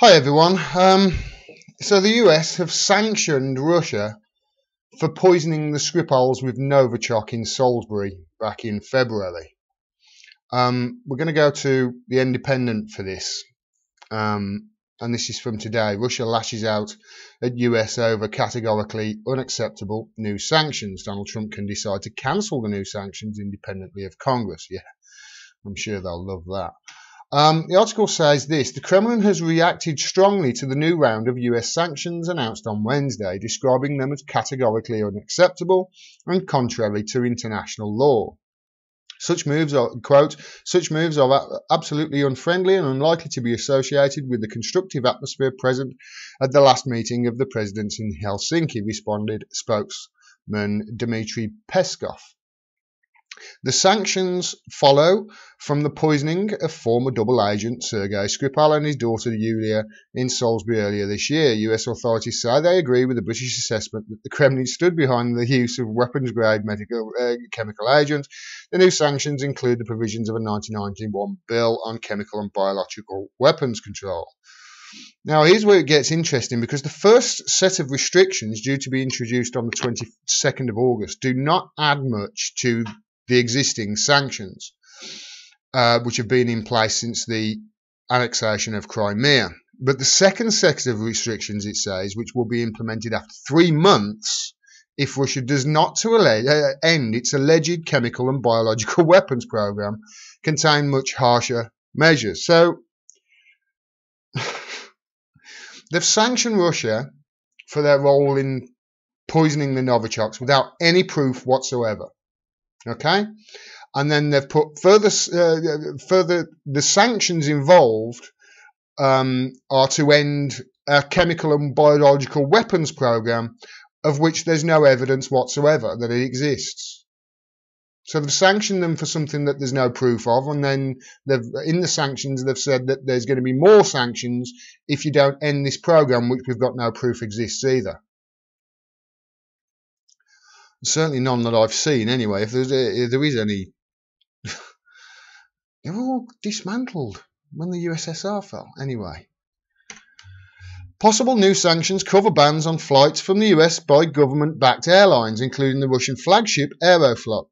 Hi everyone. So the US have sanctioned Russia for poisoning the Skripals with Novichok in Salisbury back in February. We're going to go to the Independent for this, and this is from today. Russia lashes out at US over categorically unacceptable new sanctions. Donald Trump can decide to cancel the new sanctions independently of Congress. Yeah, I'm sure they'll love that. The article says this: the Kremlin has reacted strongly to the new round of US sanctions announced on Wednesday, describing them as categorically unacceptable and contrary to international law. Such moves are, quote, such moves are absolutely unfriendly and unlikely to be associated with the constructive atmosphere present at the last meeting of the presidents in Helsinki, responded spokesman Dmitry Peskov. The sanctions follow from the poisoning of former double agent Sergei Skripal and his daughter Yulia in Salisbury earlier this year. US authorities say they agree with the British assessment that the Kremlin stood behind the use of weapons-grade chemical agents. The new sanctions include the provisions of a 1991 bill on chemical and biological weapons control. Now, here's where it gets interesting, because the first set of restrictions due to be introduced on the 22nd of August do not add much to the existing sanctions, which have been in place since the annexation of Crimea. But the second set of restrictions, it says, which will be implemented after 3 months if Russia does not end its alleged chemical and biological weapons program, contain much harsher measures. So they've sanctioned Russia for their role in poisoning the Novichoks without any proof whatsoever. Okay, and then they've put further the sanctions involved are to end a chemical and biological weapons program of which there's no evidence whatsoever that it exists. So they've sanctioned them for something that there's no proof of, and then in the sanctions they've said that there's going to be more sanctions if you don't end this program, which we've got no proof exists either. Certainly none that I've seen, anyway. If there is any, they were all dismantled when the USSR fell. Anyway, possible new sanctions cover bans on flights from the US by government-backed airlines, including the Russian flagship Aeroflot,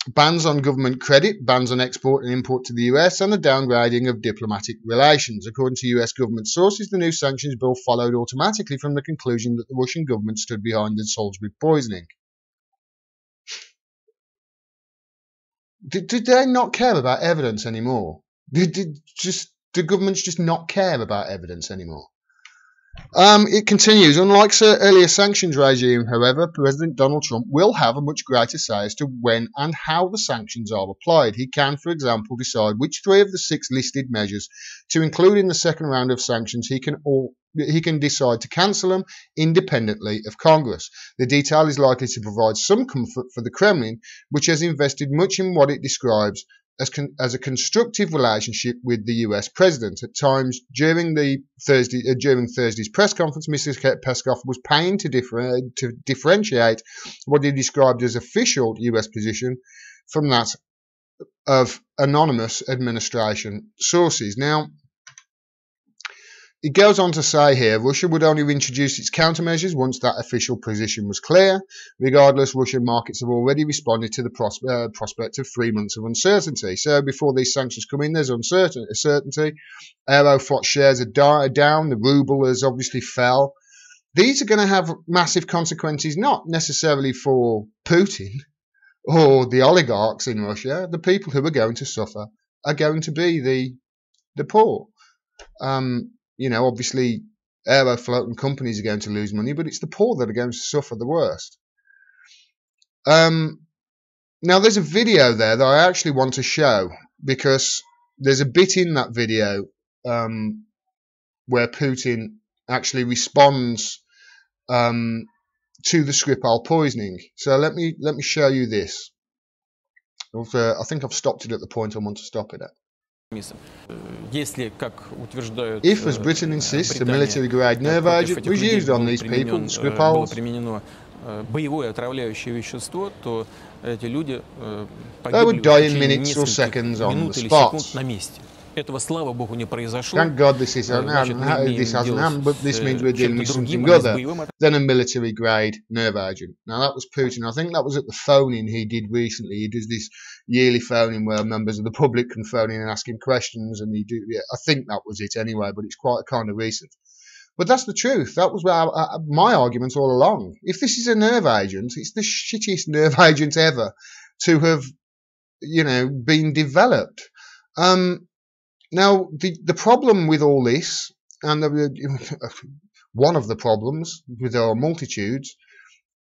bans on government credit, bans on export and import to the US, and the downgrading of diplomatic relations. According to US government sources, the new sanctions bill followed automatically from the conclusion that the Russian government stood behind the Salisbury poisoning. Did they not care about evidence anymore? Did governments just not care about evidence anymore? It continues. Unlike earlier sanctions regime, however, President Donald Trump will have a much greater say as to when and how the sanctions are applied. He can, for example, decide which 3 of the 6 listed measures to include in the second round of sanctions. He can decide to cancel them independently of Congress. The detail is likely to provide some comfort for the Kremlin, which has invested much in what it describes as a constructive relationship with the US president. At times during Thursday's press conference, Mr. Peskov was pained to differentiate what he described as official US position from that of anonymous administration sources. Now, it goes on to say here, Russia would only introduce its countermeasures once that official position was clear. Regardless, Russian markets have already responded to the prospect of 3 months of uncertainty. So before these sanctions come in, there's uncertainty. Aeroflot shares are down. The ruble has obviously fell. These are going to have massive consequences, not necessarily for Putin or the oligarchs in Russia. The people who are going to suffer are going to be the poor. You know, obviously, Aeroflot and companies are going to lose money, but it's the poor that are going to suffer the worst. Now, there's a video there that I actually want to show, because there's a bit in that video where Putin actually responds to the Skripal poisoning. So let me show you this. I think I've stopped it at the point I want to stop it at. If, as Britain insists, a military-grade nerve agent was used on these people, Skripals, they would die in minutes or seconds on the spot. Этого, слава богу, не произошло. Thank God this hasn't happened, but this means we're dealing with something other than a military-grade nerve agent. Now, that was Putin. I think that was at the phone-in he did recently. He does this yearly phone-in where members of the public can phone in and ask him questions, and I think that was it anyway, but it's quite kind of recent. But that's the truth. That was my argument all along. If this is a nerve agent, it's the shittiest nerve agent ever to have, been developed. Now, the problem with all this, and one of the problems, there are multitudes,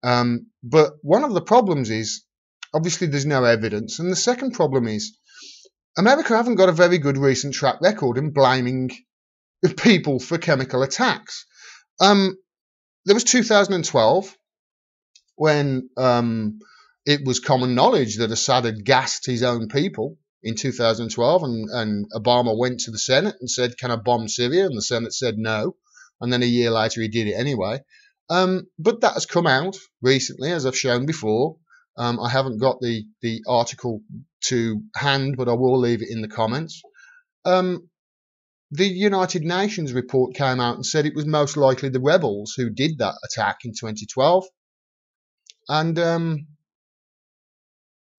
but one of the problems is, obviously there's no evidence, and the second problem is, America haven't got a very good recent track record in blaming people for chemical attacks. There was 2012, when it was common knowledge that Assad had gassed his own people, in 2012, and Obama went to the Senate and said, can I bomb Syria? And the Senate said no. And then a year later he did it anyway. But that has come out recently, as I've shown before. I haven't got the article to hand, but I will leave it in the comments. The United Nations report came out and said it was most likely the rebels who did that attack in 2012. And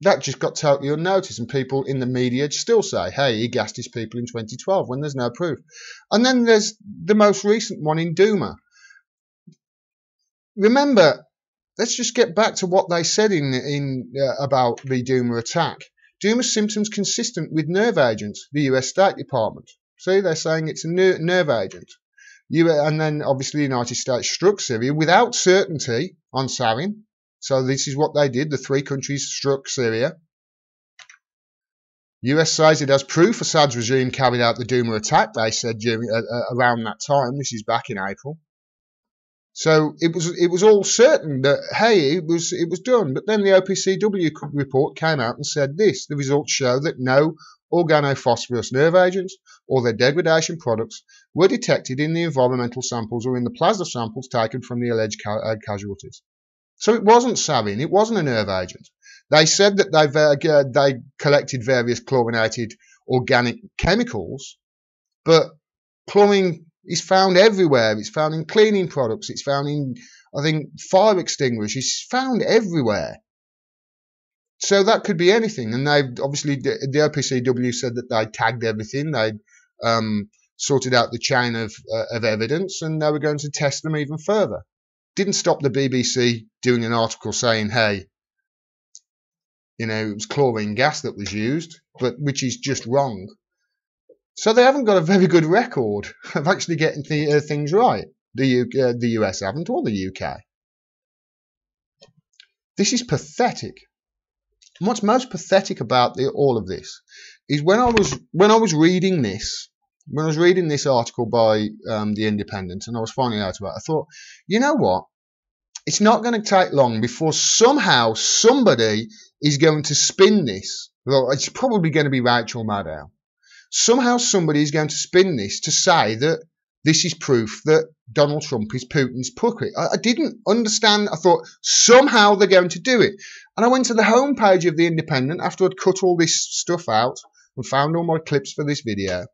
that just got totally unnoticed, and people in the media still say, hey, he gassed his people in 2012, when there's no proof. And then there's the most recent one in Duma. Remember, let's just get back to what they said about the Duma attack. Duma's symptoms consistent with nerve agents, the US State Department. See, they're saying it's a nerve agent. And then, obviously, the United States struck Syria without certainty on sarin. So this is what they did. The three countries struck Syria. US says it has proof Assad's regime carried out the Duma attack, they said around that time. This is back in April. So it was all certain that, hey, it was done. But then the OPCW report came out and said this. The results show that no organophosphorus nerve agents or their degradation products were detected in the environmental samples or in the plasma samples taken from the alleged casualties. So it wasn't sarin, it wasn't a nerve agent. They said that they collected various chlorinated organic chemicals, but chlorine is found everywhere. It's found in cleaning products, it's found in, I think, fire extinguishers, it's found everywhere. So that could be anything. And they obviously, the OPCW said that they tagged everything, they sorted out the chain of evidence, and they were going to test them even further. Didn't stop the BBC doing an article saying, hey, it was chlorine gas that was used, but which is just wrong. So they haven't got a very good record of actually getting things right. The US haven't, or the UK. This is pathetic. And what's most pathetic about all of this is when I was reading this. When I was reading this article by The Independent, and I was finding out about it, I thought, you know what? It's not going to take long before somehow somebody is going to spin this. Well, it's probably going to be Rachel Maddow. Somehow somebody is going to spin this to say that this is proof that Donald Trump is Putin's puppet. I didn't understand. I thought somehow they're going to do it. And I went to the homepage of The Independent after I'd cut all this stuff out and found all my clips for this video.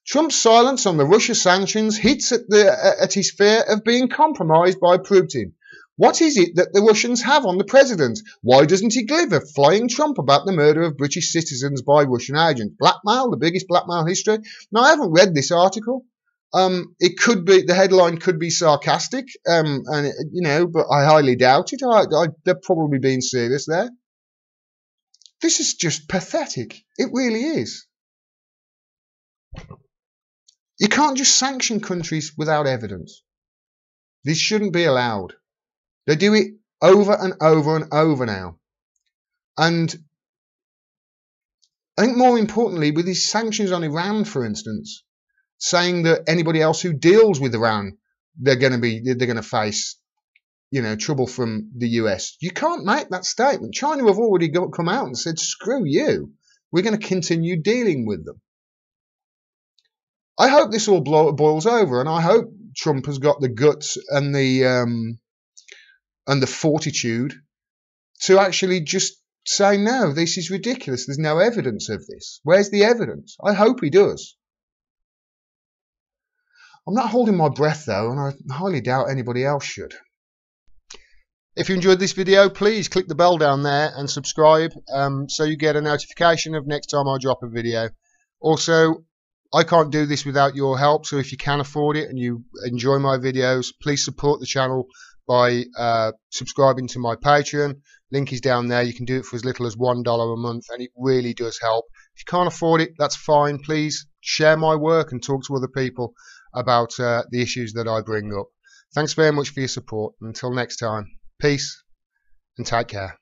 Trump's silence on the Russia sanctions hits at his fear of being compromised by Putin. What is it that the Russians have on the president? Why doesn't he give a flying Trump about the murder of British citizens by Russian agents? Blackmail, the biggest blackmail history. Now, I haven't read this article. It could be, the headline could be sarcastic, but I highly doubt it. They're probably being serious there. This is just pathetic. It really is. You can't just sanction countries without evidence. This shouldn't be allowed. They do it over and over and over now. And I think more importantly, with these sanctions on Iran, for instance, saying that anybody else who deals with Iran, they're going to face, trouble from the US. You can't make that statement. China have already come out and said, screw you. We're going to continue dealing with them. I hope this all boils over, and I hope Trump has got the guts and the fortitude to actually just say, no, this is ridiculous. There's no evidence of this. Where's the evidence? I hope he does. I'm not holding my breath, though, and I highly doubt anybody else should. If you enjoyed this video, please click the bell down there and subscribe so you get a notification of next time I drop a video. Also, I can't do this without your help, so if you can afford it and you enjoy my videos, please support the channel by subscribing to my Patreon. Link is down there. You can do it for as little as $1 a month, and it really does help. If you can't afford it, that's fine. Please share my work and talk to other people about the issues that I bring up. Thanks very much for your support. Until next time, peace and take care.